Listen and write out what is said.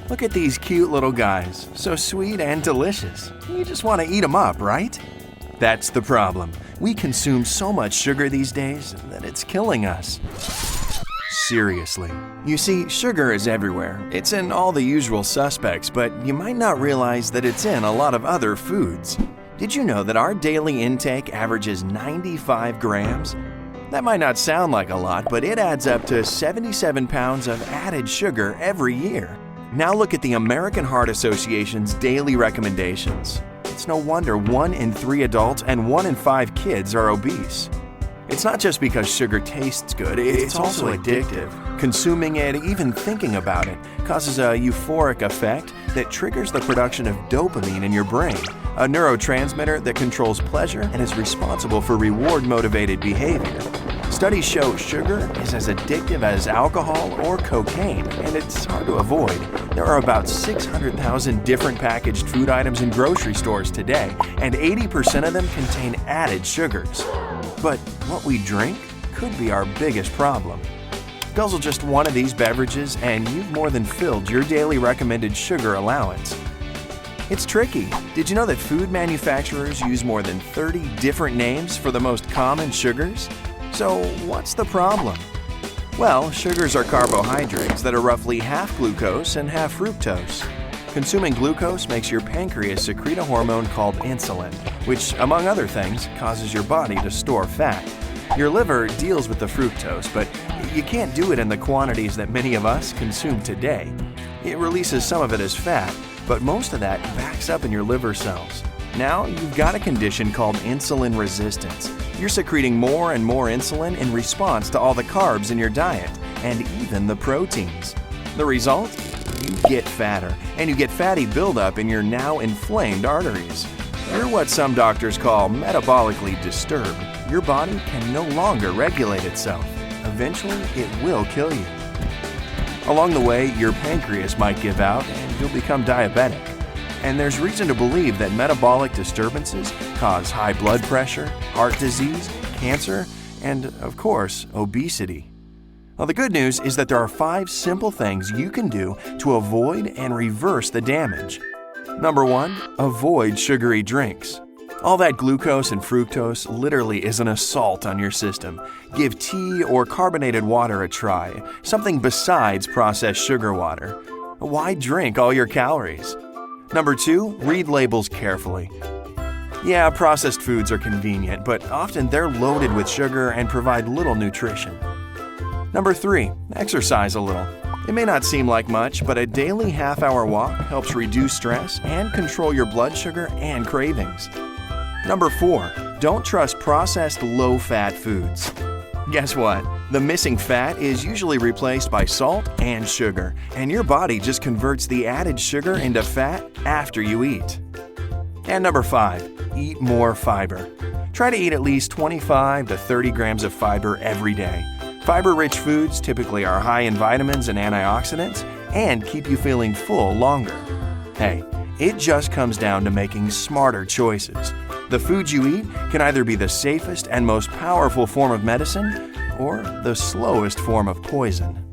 Look at these cute little guys, so sweet and delicious. You just want to eat them up, right? That's the problem. We consume so much sugar these days that it's killing us. Seriously. You see, sugar is everywhere. It's in all the usual suspects, but you might not realize that it's in a lot of other foods. Did you know that our daily intake averages 95 grams? That might not sound like a lot, but it adds up to 77 pounds of added sugar every year. Now look at the American Heart Association's daily recommendations. It's no wonder 1 in 3 adults and 1 in 5 kids are obese. It's not just because sugar tastes good, it's also addictive. Consuming it, even thinking about it, causes a euphoric effect that triggers the production of dopamine in your brain, a neurotransmitter that controls pleasure and is responsible for reward-motivated behavior. Studies show sugar is as addictive as alcohol or cocaine, and it's hard to avoid. There are about 600,000 different packaged food items in grocery stores today, and 80% of them contain added sugars. But what we drink could be our biggest problem. Guzzle just one of these beverages and you've more than filled your daily recommended sugar allowance. It's tricky. Did you know that food manufacturers use more than 30 different names for the most common sugars? So what's the problem? Well, sugars are carbohydrates that are roughly half glucose and half fructose. Consuming glucose makes your pancreas secrete a hormone called insulin, which, among other things, causes your body to store fat. Your liver deals with the fructose, but you can't do it in the quantities that many of us consume today. It releases some of it as fat, but most of that backs up in your liver cells. Now you've got a condition called insulin resistance. You're secreting more and more insulin in response to all the carbs in your diet, and even the proteins. The result? You get fatter, and you get fatty buildup in your now inflamed arteries. You're what some doctors call metabolically disturbed. Your body can no longer regulate itself. Eventually, it will kill you. Along the way, your pancreas might give out and you'll become diabetic. And there's reason to believe that metabolic disturbances cause high blood pressure, heart disease, cancer, and, of course, obesity. Well, the good news is that there are 5 simple things you can do to avoid and reverse the damage. Number 1, avoid sugary drinks. All that glucose and fructose literally is an assault on your system. Give tea or carbonated water a try, something besides processed sugar water. Why drink all your calories? Number 2, read labels carefully. Yeah, processed foods are convenient, but often they're loaded with sugar and provide little nutrition. Number 3, exercise a little. It may not seem like much, but a daily half-hour walk helps reduce stress and control your blood sugar and cravings. Number 4, don't trust processed low-fat foods. Guess what? The missing fat is usually replaced by salt and sugar, and your body just converts the added sugar into fat after you eat. And number 5, eat more fiber. Try to eat at least 25 to 30 grams of fiber every day. Fiber-rich foods typically are high in vitamins and antioxidants and keep you feeling full longer. Hey, it just comes down to making smarter choices. The food you eat can either be the safest and most powerful form of medicine or the slowest form of poison.